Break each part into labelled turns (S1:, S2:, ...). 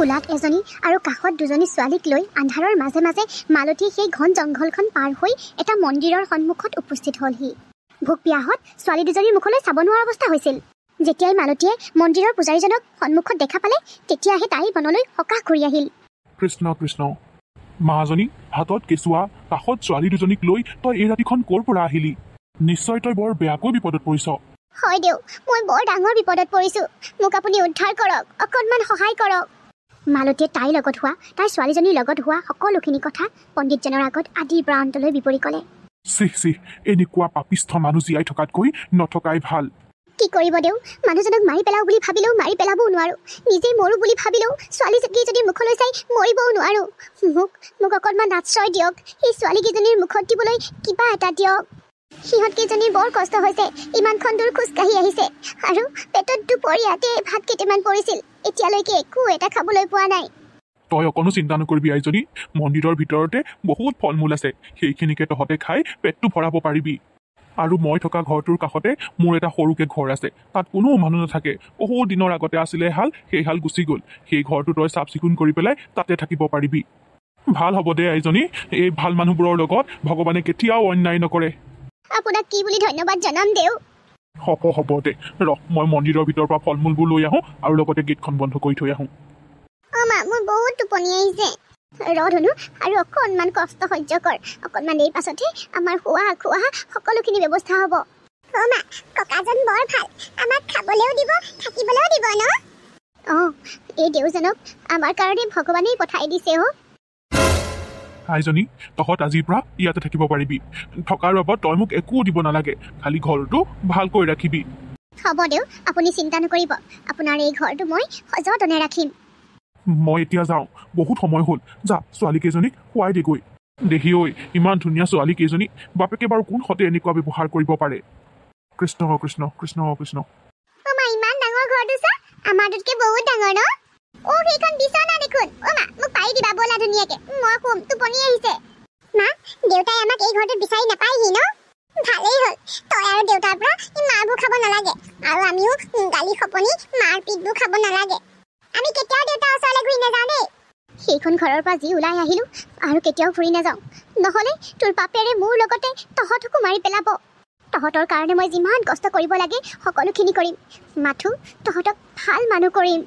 S1: কোলাত এজনী আৰু কাষত দুজনী ছোৱালীক লৈ আন্ধাৰৰ মাজে মাজে মালতী সেই ঘন জংঘলখন পাৰ হৈ এটা মন্দিৰৰ সন্মুখত উপস্থিত হ'লহি। ভোক পিয়াহত ছোৱালী দুজনীৰ মুখলৈ চাব নোৱাৰা অৱস্থা হৈছিল। যেতিয়াই মালতীয়ে মন্দিৰৰ পূজাৰীজনক সন্মুখত দেখা পালে তেতিয়াহে তাই মনলৈ সকাহ ঘূৰি আহিল।
S2: কৃষ্ণ কৃষ্ণ, মাজনী হাতত কেঁচুৱা, কাষত ছোৱালী দুজনীক লৈ তই এই ৰাতিখন ক'ৰ পৰা আহিলি? নিশ্চয় তই বৰ বেয়াকৈ বিপদত পৰিছ।
S1: হয় দেউ, মই বৰ ডাঙৰ বিপদত পৰিছোঁ। মোক আপুনি উদ্ধাৰ কৰক, অকণমান সহায় কৰক। মালতীয়ে তাইৰ লগত হোৱা, তাইৰ ছোৱালীজনীৰ লগত হোৱা সকলোখিনি কথা পণ্ডিতজনৰ আগত আদিৰ পৰা অন্তলৈ বিপৰী ক'লে।
S2: চিহ, এনেকুৱা পাপিষ্ঠ মানুহ জীয়াই থকাতকৈ নথকাই ভাল।
S1: কি কৰিব দেউ, মানুহজনক মাৰি পেলাওঁ বুলি ভাবিলেও মাৰি পেলাবও নোৱাৰোঁ। নিজেই মৰো বুলি ভাবিলেও ছোৱালীকেইজনীৰ মুখলৈ চাই মৰিবও নোৱাৰোঁ। মোক অকণমান আশ্ৰয় দিয়ক। সেই ছোৱালীকেইজনীৰ মুখত দিবলৈ কিবা এটা দিয়ক। সিহঁতকেইজনীৰ বৰ কষ্ট হৈছে, ইমানখন দূৰ খোজকাঢ়ি আহিছে আৰু পেটত দুপৰীয়াতে ভাত কেইটামান পৰিছিল। এতিয়ালৈকে একো এটা খাবলৈ পোৱা নাই।
S2: তই অকণো চিন্তা নকৰিবি আইজনী, মন্দিৰৰ ভিতৰতে বহুত ফল মূল আছে, সেইখিনিকে তহঁতে খাই পেটটো ভৰাব পাৰিবি। আৰু মই থকা ঘৰটোৰ কাষতে মোৰ এটা সৰুকৈ ঘৰ আছে, তাত কোনো মানুহ নাথাকে। বহুত দিনৰ আগতে আছিলে এহাল, সেই হাল গুচি গ'ল। সেই ঘৰটো তই চাফ চিকুণ কৰি পেলাই তাতে থাকিব পাৰিবি। ভাল হ'ব দে আইজনী, এই ভাল মানুহবোৰৰ লগত ভগৱানে কেতিয়াও অন্যায় নকৰে।
S1: আপোনাক কি বুলি ধন্যবাদ জনাম দেউ।
S2: হ'ব দে, মই মন্দিৰৰ ভিতৰৰ পৰা ফল মূলবোৰ লৈ আহোঁ আৰু লগতে গেটখন বন্ধ কৰি থৈ আহোঁ।
S1: মা, মোৰ বহুত টোপনি আহিছে। ধনু, আৰু অকণমান কষ্ট সহ্য কৰ। অকণমান দেৰি পাছতহে আমাৰ খোৱা সকলোখিনি ব্যৱস্থা হ'ব। মা, ককাজন বৰ ভাল, আমাক খাবলৈও দিব, থাকিবলৈও দিব ন? এই দেউজনক আমাৰ কাৰণে ভগৱানেই পঠাই দিছে।
S2: আইজনী, তহঁত আজিৰ পৰা ইয়াতে থাকিব পাৰিবি। থকাৰ বাবদ তই মোক একো দিব নালাগে, খালি ঘৰটো ভালকৈ ৰাখিবি।
S1: হ'ব দেউ, আপুনি চিন্তা নকৰিব। আপোনাৰ এই ঘৰটো মই সযতনে ৰাখিম।
S2: মই এতিয়া যাওঁ, বহুত সময় হ'ল। যা, ছোৱালীকেইজনীক শুৱাই দেগৈ। দেহি ঐ, ইমান ধুনীয়া ছোৱালীকেইজনী, বাপেকে বাৰু কোন সতে এনেকুৱা ব্যৱহাৰ কৰিব পাৰে? কৃষ্ণ কৃষ্ণ কৃষ্ণ কৃষ্ণ।
S1: মা, ইমান ডাঙৰ ঘৰটো চা, আমাৰটোতকৈ বহুত ডাঙৰ ন? সেইখন বিচনা দেখোন। মা, মোক পাৰি দিবা ব'লা ধুনীয়াকৈ, মই শুম, টোপনি আহিছে। মা, দেউতাই আমাক এই ঘৰটোত বিচাৰি নাপায়হি ন? ভালেই হ'ল, তই আৰু দেউতাৰ পৰা মাৰবোৰ খাব নালাগে, আৰু আমিও গালি খপনি মাৰ পিঠবোৰ খাব নালাগে। আমি কেতিয়াও দেউতাৰ ওচৰলৈ ঘূৰি নাযাওঁ দেই। সেইখন ঘৰৰ পৰা যি ওলাই আহিলোঁ আৰু কেতিয়াও ঘূৰি নাযাওঁ, নহ'লে তোৰ বাপেৰে মোৰ লগতে তহঁতকো মাৰি পেলাব। তহঁতৰ কাৰণে মই যিমান কষ্ট কৰিব লাগে সকলোখিনি কৰিম, মাথো তহঁতক ভাল মানুহ কৰিম।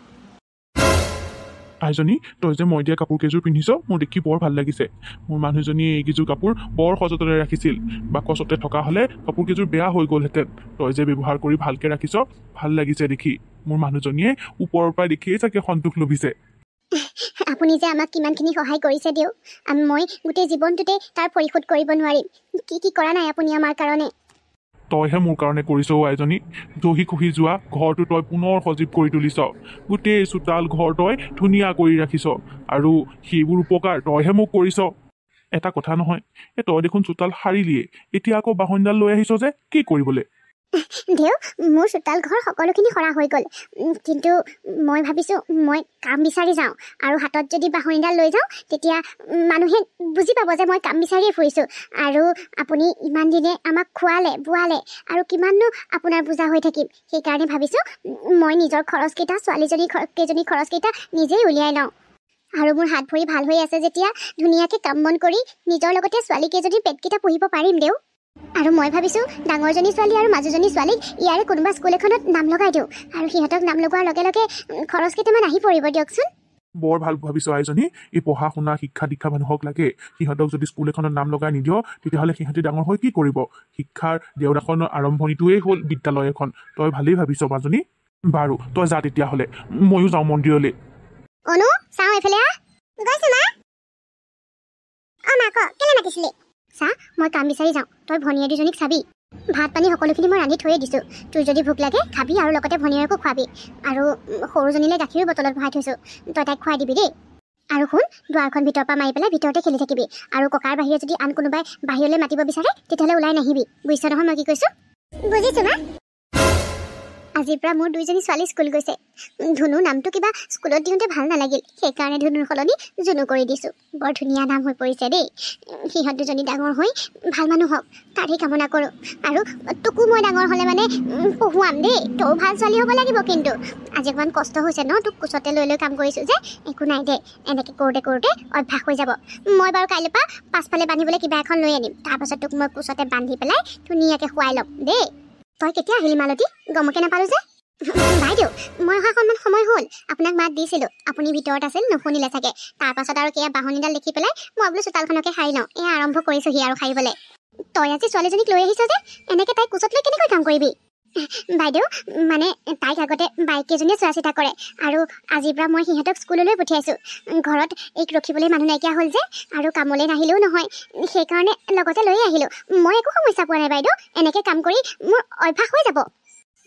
S2: আইজনী, তই যে মই দিয়া কাপোৰ কেইযোৰ পিন্ধিছ, মোৰ দেখি বৰ ভাল লাগিছে। মোৰ মানুহজনীয়ে এইকেইযোৰ কাপোৰ বৰ সযতনে ৰাখিছিল। বাকচতে থকা হ'লে কাপোৰ কেইযোৰ বেয়া হৈ গ'লহেঁতেন। তই যে ব্যৱহাৰ কৰি ভালকৈ ৰাখিছ, ভাল লাগিছে দেখি। মোৰ মানুহজনীয়ে ওপৰৰ পৰা দেখিয়েই চাগে সন্তোষ লভিছে।
S1: আপুনি যে আমাক কিমানখিনি সহায় কৰিছে দেউ, মই গোটেই জীৱনটোতে তাৰ পৰিশোধ কৰিব নোৱাৰিম। কি কৰা নাই আপুনি আমাৰ কাৰণে?
S2: তইহে মোৰ কাৰণে কৰিছ আইজনী। জহি খহি যোৱা ঘৰটো তই পুনৰ সজীৱ কৰি তুলিছ। গোটেই চোতাল ঘৰ তই ধুনীয়া কৰি ৰাখিছ, আৰু সেইবোৰ উপকাৰ তইহে মোক কৰিছ। এটা কথা নহয়, তই দেখোন চোতাল সাৰিলিয়ে, এতিয়া আকৌ বাহনডাল লৈ আহিছ যে কি কৰিবলৈ?
S1: দেউ, মোৰ চোতাল ঘৰ সকলোখিনি সৰা হৈ গ'ল, কিন্তু মই ভাবিছোঁ মই কাম বিচাৰি যাওঁ, আৰু হাতত যদি বাহনীডাল লৈ যাওঁ তেতিয়া মানুহে বুজি পাব যে মই কাম বিচাৰিয়ে ফুৰিছোঁ। আৰু আপুনি ইমান দিনে আমাক খোৱালে বোৱালে, আৰু কিমাননো আপোনাৰ বুজা হৈ থাকিম। সেইকাৰণে ভাবিছোঁ মই নিজৰ খৰচকেইটা, ছোৱালীকেইজনীৰ খৰচকেইটা নিজেই উলিয়াই লওঁ। আৰু মোৰ হাত ভৰি ভাল হৈ আছে যেতিয়া ধুনীয়াকৈ কাম বন কৰি নিজৰ লগতে ছোৱালীকেইজনীৰ পেটকেইটা পুহিব পাৰিম দেউ। আৰু মই ভাবিছোঁ ডাঙৰজনী ছোৱালী আৰু মাজুজনী ছোৱালীক ইয়াৰে কোনোবা স্কুল এখনত নাম লগাই দিওঁ, আৰু সিহঁতক নাম লগোৱাৰ লগে লগে খৰচ কেইটামান আহি পৰিব দিয়কচোন।
S2: বৰ ভাল ভাবিছ আইজনী। এই পঢ়া শুনা শিক্ষা দীক্ষা মানুহক লাগে। সিহঁতক যদি স্কুল এখনত নাম লগাই নিদিয়, তেতিয়াহ'লে সিহঁতে ডাঙৰ হৈ কি কৰিব? শিক্ষাৰ দেউৰাখনৰ আৰম্ভণিটোৱেই হ'ল বিদ্যালয় এখন। তই ভালেই ভাবিছ মাজনী। বাৰু তই যা তেতিয়াহ'লে, ময়ো যাওঁ মন্দিৰলৈ।
S1: অনু, চাওঁ এইফালে আহ। গৈছোঁ মা। মা ক, কেলে মাতিছিলি? চা, মই কাম বিচাৰি যাওঁ, তই ভনীয়ে দুজনীক চাবি। ভাত পানী সকলোখিনি মই ৰান্ধি থৈয়ে দিছোঁ। তোৰ যদি ভোক লাগে খাবি, আৰু লগতে ভনীয়েৰকো খুৱাবি। আৰু সৰুজনীলৈ গাখীৰো বটলত ভৰাই থৈছোঁ, তই তাইক খুৱাই দিবি দেই। আৰু শুন, দুৱাৰখন ভিতৰৰ পৰা মাৰি পেলাই ভিতৰতে খেলি থাকিবি। আৰু ককাৰ বাহিৰে যদি আন কোনোবাই বাহিৰলৈ মাতিব বিচাৰে তেতিয়াহ'লে ওলাই নাহিবি। বুজিছ নহয় মই কি কৈছোঁ? বুজিছোঁ মা। আজিৰ পৰা মোৰ দুইজনী ছোৱালী স্কুল গৈছে। ধুনু নামটো কিবা স্কুলত দিওঁতে ভাল নালাগিল, সেইকাৰণে ধুনুৰ সলনি জুনু কৰি দিছোঁ। বৰ ধুনীয়া নাম হৈ পৰিছে দেই। সিহঁত দুজনী ডাঙৰ হৈ ভাল মানুহ হওক তাৰেই কামনা কৰোঁ। আৰু তোকো মই ডাঙৰ হ'লে মানে পঢ়ুৱাম দেই। তইও ভাল ছোৱালী হ'ব লাগিব। কিন্তু আজি অকণমান কষ্ট হৈছে ন, তোক কোচতে লৈ লৈ কাম কৰিছোঁ যে। একো নাই দে, এনেকৈ কৰোঁতে কৰোঁতে অভ্যাস হৈ যাব। মই বাৰু কাইলৈৰ পৰা পাছফালে বান্ধিবলৈ কিবা এখন লৈ আনিম। তাৰপাছত তোক মই কোচতে বান্ধি পেলাই ধুনীয়াকৈ শুৱাই ল'ম দেই। তই কেতিয়া আহিলি মালতী? গমকে নাপালোঁ যে। বাইদেউ, মই অহা অকণমান সময় হ'ল। আপোনাক মাত দিছিলোঁ, আপুনি ভিতৰত আছিল, নুশুনিলে চাগে। তাৰপাছত আৰু কিবা বাহনীডাল দেখি পেলাই মই বোলো চোতালখনকে সাৰি লওঁ। এয়া আৰম্ভ কৰিছোঁহি আৰু সাৰিবলৈ। তই আজি ছোৱালীজনীক লৈ আহিছ যে, এনেকৈ তাইক কোচত লৈ কেনেকৈ কাম কৰিবি? বাইদেউ, মানে তাইক আগতে বাইক কেইজনীয়ে চোৱা চিতা কৰে, আৰু আজিৰ পৰা মই সিহঁতক স্কুললৈ পঠিয়াইছোঁ। ঘৰত এইক ৰখিবলৈ মানুহ নাইকিয়া হ'ল যে, আৰু কামলৈ নাহিলেও নহয়, সেইকাৰণে লগতে লৈ আহিলোঁ। মই একো সমস্যা পোৱা নাই বাইদেউ, এনেকৈ কাম কৰি মোৰ অভ্যাস হৈ যাব।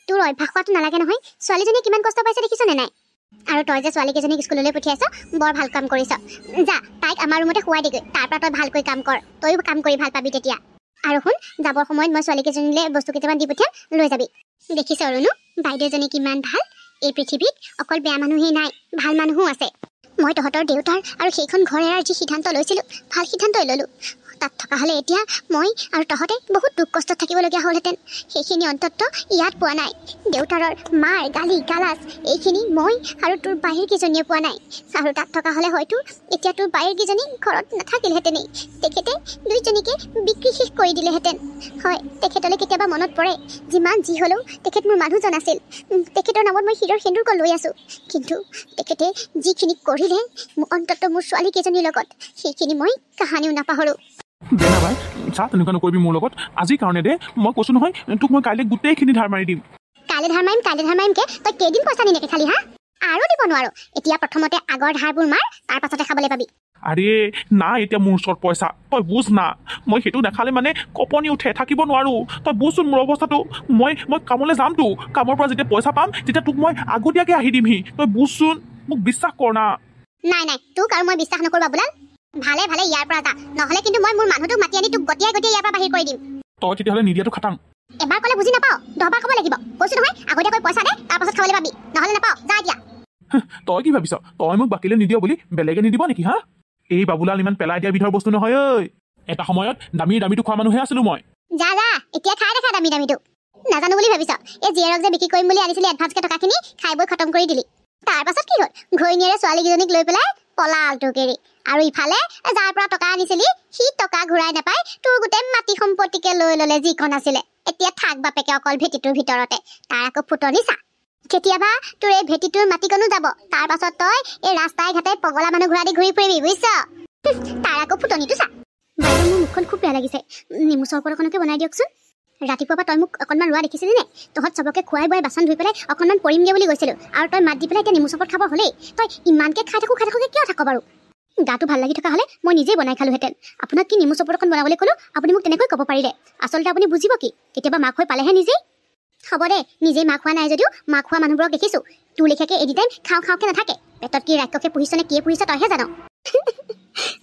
S1: তোৰ অভ্যাস হোৱাটো নালাগে নহয়। ছোৱালীজনীয়ে কিমান কষ্ট পাইছে দেখিছনে নাই? আৰু তই যে ছোৱালীকেইজনীক স্কুললৈ পঠিয়াইছ, বৰ ভাল কাম কৰিছ। যা, তাইক আমাৰ ৰুমতে শুৱাই দিগৈ। তাৰপৰা তই ভালকৈ কাম কৰ, তইও কাম কৰি ভাল পাবি তেতিয়া। আৰু শুন, যাবৰ সময়ত মই ছোৱালীকেইজনীলৈ বস্তু কেইটামান দি পঠিয়াম, লৈ যাবি। দেখিছ ৰুনু, বাইদেউজনী কিমান ভাল। এই পৃথিৱীত অকল বেয়া মানুহেই নাই, ভাল মানুহো আছে। মই তহঁতৰ দেউতাৰ আৰু সেইখন ঘৰ এৰাৰ যি সিদ্ধান্ত লৈছিলোঁ, ভাল সিদ্ধান্তই ল'লোঁ। তাত থকা হ'লে এতিয়া মই আৰু তহঁতে বহুত দুখ কষ্টত থাকিবলগীয়া হ'লহেঁতেন। সেইখিনি অন্ততঃ ইয়াত পোৱা নাই। দেউতাৰৰ মাৰ গালি গালাজ এইখিনি মই আৰু তোৰ বাহিৰকেইজনীয়ে পোৱা নাই। আৰু তাত থকা হ'লে হয়তো এতিয়া তোৰ বাহিৰকেইজনী ঘৰত নাথাকিলহেঁতেনেই। তেখেতে দুইজনীকে বিক্ৰী শেষ কৰি দিলেহেঁতেন। হয়, তেখেতলৈ কেতিয়াবা মনত পৰে, যিমান যি হ'লেও তেখেত মোৰ মানুহজন আছিল। তেখেতৰ নামত মই হীৰৰ সেন্দুৰকৈ লৈ আছোঁ। কিন্তু তেখেতে যিখিনি কৰিলে অন্ততঃ মোৰ ছোৱালীকেইজনীৰ লগত, সেইখিনি মই কাহানিও নাপাহৰোঁ।
S2: দে না ভাই, চা তেনেকুৱা নকৰিবি মোৰ লগত। আজিৰ কাৰণে দে, মই কৈছোঁ নহয় তোক মই কাইলৈ গোটেইখিনি ধাৰ মাৰি দিম।
S1: কাইলৈ ধাৰ মাৰিমকে তই কেইদিন পইচা নি নেখালি হা? আৰু দিব নোৱাৰো। এতিয়া প্ৰথমতে আগৰ ধাৰবোৰ মাৰ, তাৰ পাছতে খাবলৈ পাবি।
S2: আৰে না, এতিয়া মোৰ ওচৰত পইচা, তই বুজ না। মই সেইটো নাখালে মানে কপনি উঠে, থাকিব নোৱাৰোঁ। তই বুজচোন মোৰ অৱস্থাটো। মই কামলৈ যামতো, কামৰ পৰা যেতিয়া পইচা পাম তেতিয়া তোক মই আগতীয়াকৈ আহি দিমহি। তই বুজচোন, মোক বিশ্বাস কৰ না।
S1: নাই, তোক আৰু মই বিশ্বাস নকৰোঁ বাবুলাল। ভালে ইয়াৰ পৰা যা, নহ'লে কিন্তু মই মোৰ মানুহটোক মাতি আনি তোক গতিয়াই ইয়াৰ পৰা বাহিৰ কৰি দিম।
S2: তই তেতিয়াহ'লে নিদিয়াটো খাটাং।
S1: এবাৰ ক'লে বুজি নাপাওঁ, 10 বাৰ ক'ব লাগিব। কৈছোঁ নহয়, আগতীয়াকৈ পইচা দে, তাৰ পাছত খাবলৈ পাবি, নহ'লে নাপাওঁ। যা এতিয়া।
S2: তই কি ভাবিছ, তই মোক বাকীলৈ নিদিয় বুলি বেলেগে নিদিব নেকি হা? এই বাবুলাল ইমান পেলাই দিয়া বিধৰ বস্তু নহয় ঐ। এটা সময়ত দামীটো খোৱা মানুহে আছিলোঁ মই।
S1: যা, এতিয়া খাই দেখা দামীটো। নাজানো বুলি ভাবিছ? এই জীয়েৰক যে বিক্ৰী কৰিম বুলি আনিছিলি এডভান্সকৈ টকাখিনি, খাই বৈ খতম কৰি দিলি। তাৰ পাছত কি হ'ল? ঘৈণীয়েৰে ছোৱালীকেইজনীক লৈ পেলাই পলাল তোক এৰি। আৰু ইফালে যাৰ পৰা টকা আনিছিলি সি টকা ঘূৰাই নাপাই তোৰ গোটেই মাটি সম্পত্তিকে লৈ ল'লে যিখন আছিলে। এতিয়া থাক বাপেকে অকল ভেটিটোৰ ভিতৰতে। তাৰ আকৌ ফুটনি চা। কেতিয়াবা তোৰ এই ভেটিটোৰ মাটিকণো যাব। তাৰ পাছত তই এই ৰাস্তাই ঘাটে পগলা মানুহ ঘূৰা দি ঘূৰি ফুৰিবি, বুজিছ? তাৰ আকৌ ফুটনিটো চা। বাইদেউ, মোৰ মুখখন খুব বেয়া লাগিছে। নেমু চৰবত অকণকে বনাই দিয়কচোন। ৰাতিপুৱাৰ পৰা তই মোক অকণমান ৰোৱা দেখিছিলি নে? তহঁত চবকে খুৱাই বুৱাই বাচন ধুই পেলাই অকণমান পৰিমগে বুলি গৈছিলোঁ, আৰু তই মাত দি পেলাই এতিয়া নেমু চৰবত খাব হ'লেই। তই ইমানকৈ খাই থাকোঁ কিয় থাক বাৰু? গাটো ভাল লাগি থকা হ'লে মই নিজেই বনাই খালোহেঁতেন। আপোনাক কি নেমু চৰবত এখন বনাবলৈ ক'লোঁ, আপুনি মোক তেনেকৈ ক'ব পাৰিলে। আচলতে আপুনি বুজিব কি, কেতিয়াবা মাক হৈ পালেহে নিজেই। হ'ব দে, নিজেই মাক খোৱা নাই যদিও মাক খোৱা মানুহবোৰক দেখিছোঁ। তোৰ লেখীয়াকৈ এনি টাইম খাওঁকে নাথাকে। পেটত কি ৰাক্ষসে পুহিছ নে কিয়ে পুহিছ তইহে জান।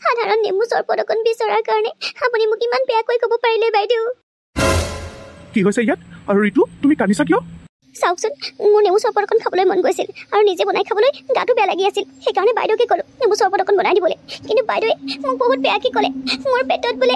S1: সাধাৰণ নেমু চৰবত অকণ বিচৰাৰ কাৰণে আপুনি মোক ইমান বেয়াকৈ ক'ব পাৰিলে বাইদেউ।
S2: কি হৈছে ইয়াত? আৰু ঋতু, তুমি কান্দিছা কিয়?
S1: চাওকচোন, মোৰ নেমু চৰবত অকণ খাবলৈ মন গৈছিল, আৰু নিজে বনাই খাবলৈ গাটো বেয়া লাগি আছিল। সেইকাৰণে বাইদেউকে ক'লোঁ নেমু চৰবত অকণ বনাই দিবলৈ। কিন্তু বাইদেৱে মোক বহুত বেয়াকৈ ক'লে, মোৰ পেটত বোলে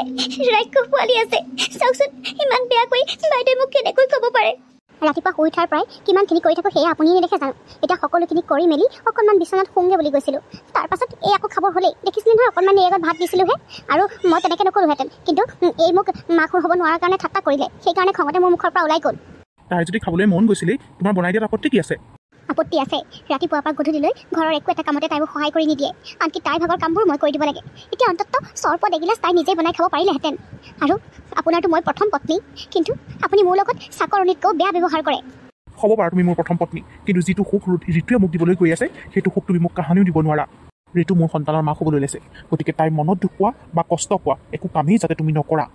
S1: ৰাক্ষস পোৱালি আছে। চাওকচোন, ইমান বেয়াকৈ বাইদেৱে মোক কেনেকৈ ক'ব পাৰে? ৰাতিপুৱা শুই উঠাৰ পৰাই কিমানখিনি কৰি থাকোঁ সেয়া আপুনি নেদেখে জানো? এতিয়া সকলোখিনি কৰি মেলি অকণমান বিচনাত শুংগে বুলি গৈছিলোঁ। তাৰপাছত এই আকৌ খাব হ'লেই। দেখিছিলোঁ নহয়, অকণমান এই আগত ভাত দিছিলোঁহে, আৰু মই তেনেকৈ নকৰোঁহেঁতেন। কিন্তু এই মোক মাক হ'ব নোৱাৰাৰ কাৰণে ঠাট্টা কৰিলে। সেইকাৰণে খঙতে মোৰ মুখৰ পৰা ওলাই গ'ল।
S2: তাই যদি খাবলৈ মন গৈছিলেই, তোমাৰ বনাই দিয়াত আপত্তি কি আছে?
S1: আপত্তি আছে। ৰাতিপুৱাৰ পৰা গধূলিলৈ ঘৰৰ একো এটা কামতে তাই মোক সহায় কৰি নিদিয়ে। আনকি তাইৰ ভাগৰ কামবোৰ মই কৰি দিব লাগে। এতিয়া অন্ততঃ চৰবত এগিলাচ তাই নিজেই বনাই খাব পাৰিলেহেঁতেন। আৰু আপোনাৰতো মই প্ৰথম পত্নী, কিন্তু আপুনি মোৰ লগত চাকৰণিতকৈও বেয়া ব্যৱহাৰ কৰে।
S2: হ'ব বাৰু তুমি মোৰ প্ৰথম পত্নী, কিন্তু যিটো সুখ ঋতুৱে মোক দিবলৈ গৈ আছে, সেইটো সুখ তুমি মোক কাহানিও দিব নোৱাৰা। ঋতু মোৰ সন্তানৰ মাক হ'বলৈ লৈছে, গতিকে তাইৰ মনত দুখ পোৱা বা কষ্ট পোৱা একো কামেই যাতে তুমি নকৰা।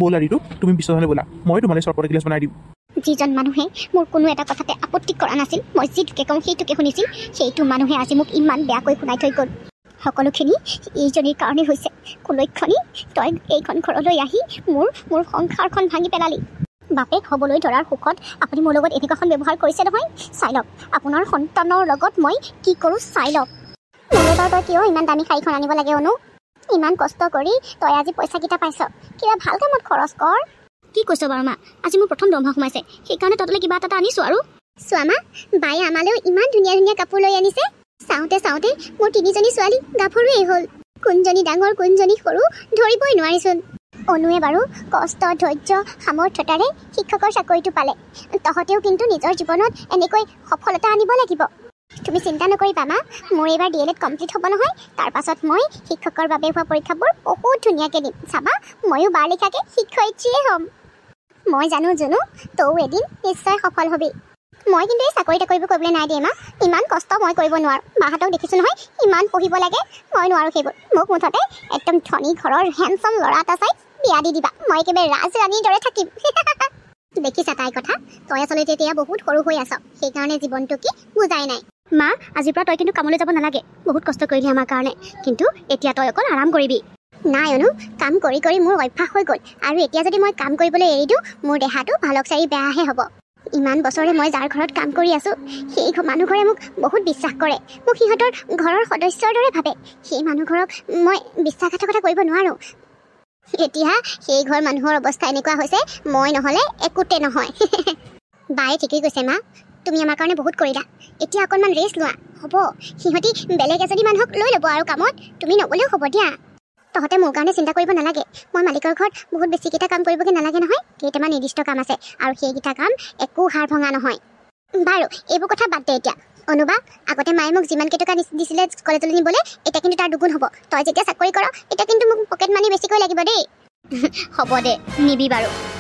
S2: ব'লা ঋতু, তুমি বিচনালৈ ব'লা, মই তোমালৈ চৰবত এগিলাচ বনাই দিম।
S1: যিজন মানুহে মোৰ কোনো এটা কথাতে আপত্তি কৰা নাছিল, মই যিটোকে কওঁ সেইটোকে শুনিছিল, সেইটো মানুহে আজি মোক ইমান বেয়াকৈ শুনাই থৈ গ'ল। সকলোখিনি এইজনীৰ কাৰণেই হৈছে। কুলক্ষণী, তই এইখন ঘৰলৈ আহি মোৰ সংসাৰখন ভাঙি পেলালি। বাপেক হ'বলৈ ধৰাৰ সুখত আপুনি মোৰ লগত এনেকুৱাখন ব্যৱহাৰ কৰিছে নহয়। চাই লওক আপোনাৰ সন্তানৰ লগত মই কি কৰোঁ চাই লওক। মোলৈ বাৰু তই কিয় ইমান দামী শাড়ীখন আনিব লাগে অনু? ইমান কষ্ট কৰি তই আজি পইচাকেইটা পাইছ, কিবা ভাল কামত খৰচ কৰ। কি কৈছ বাৰু মা? আজি মোৰ প্ৰথম দৰমহা সোমাইছে, সেইকাৰণে তহঁতলৈ কিবা এটা আনিছোঁ আৰু। চোৱা মা, বায়ে আমালৈও ইমান ধুনীয়া ধুনীয়া কাপোৰ লৈ আনিছে। চাওঁতে চাওঁতে মোৰ 3জনী ছোৱালী গাভৰুৱেই হ'ল। কোনজনী ডাঙৰ কোনজনী সৰু ধৰিবই নোৱাৰিচোন। অনুৱে বাৰু কষ্ট ধৈৰ্য সামৰ্থ্যতাৰে শিক্ষকৰ চাকৰিটো পালে। তহঁতেও কিন্তু নিজৰ জীৱনত এনেকৈ সফলতা আনিব লাগিব। তুমি চিন্তা নকৰিবা মা, মোৰ এইবাৰ DLED কমপ্লিট হ'ব নহয়। তাৰ পাছত মই শিক্ষকৰ বাবে হোৱা পৰীক্ষাবোৰ বহুত ধুনীয়াকৈ দিম। চাবা ময়ো বাৰ লেখাকৈ শিক্ষয়িত্ৰীয়ে হ'ম। মই জানো জুনু, তয়ো এদিন নিশ্চয় সফল হ'বি। মই কিন্তু এই চাকৰি তাকৰিবোৰ কৰিবলৈ নাই দেই মা, ইমান কষ্ট মই কৰিব নোৱাৰোঁ। মাহঁতক দেখিছোঁ নহয় ইমান পঢ়িব লাগে, মই নোৱাৰোঁ সেইবোৰ। মোক মুঠতে একদম ধনী ঘৰৰ হেণ্ডচাম ল'ৰা এটা চাই বিয়া দি দিবা, মই একেবাৰে ৰাজৰাণীৰ দৰে থাকিম। দেখিছা তাইৰ কথা, তই আচলতে এতিয়া বহুত সৰু হৈ আছ, সেইকাৰণে জীৱনটো কি বুজাই নাই। মা, আজিৰ পৰা তই কিন্তু কামলৈ যাব নালাগে। বহুত কষ্ট কৰিলি আমাৰ কাৰণে, কিন্তু এতিয়া তই অকল আৰাম কৰিবি। নাই অনু, কাম কৰি কৰি মোৰ অভ্যাস হৈ গ'ল, আৰু এতিয়া যদি মই কাম কৰিবলৈ এৰি দিওঁ মোৰ দেহাটো ভালক চাৰি বেয়াহে হ'ব। ইমান বছৰে মই যাৰ ঘৰত কাম কৰি আছোঁ সেই মানুহঘৰে মোক বহুত বিশ্বাস কৰে, মোক সিহঁতৰ ঘৰৰ সদস্যৰ দৰে ভাবে। সেই মানুহঘৰক মই বিশ্বাসঘাতকতা কৰিব নোৱাৰোঁ। এতিয়া সেই ঘৰ মানুহৰ অৱস্থা এনেকুৱা হৈছে, মই নহ'লে একোতে নহয়। বায়ে ঠিকেই কৈছে মা, তুমি আমাৰ কাৰণে বহুত কৰিলা। এতিয়া অকণমান ৰেষ্ট লোৱা, হ'ব। সিহঁতি বেলেগ এজনী মানুহক লৈ ল'ব আৰু কামত, তুমি নগ'লেও হ'ব দিয়া। তহঁতে মোৰ কাৰণে চিন্তা কৰিব নালাগে। মই মালিকৰ ঘৰত বহুত বেছিকেইটা কাম কৰিবগৈ নালাগে নহয়, কেইটামান নিৰ্দিষ্ট কাম আছে, আৰু সেইকেইটা কাম একো হাৰ ভঙা নহয়। বাৰু এইবোৰ কথা বাদ দে এতিয়া। অনুবা, আগতে মায়ে মোক যিমান কেইটকা দিছিলে কলেজলৈ নিবলৈ, এতিয়া কিন্তু তাৰ দুগুণ হ'ব। তই যেতিয়া চাকৰি কৰ এতিয়া কিন্তু মোক পকেট মানি বেছিকৈ লাগিব দেই। হ'ব দে, নিবি বাৰু।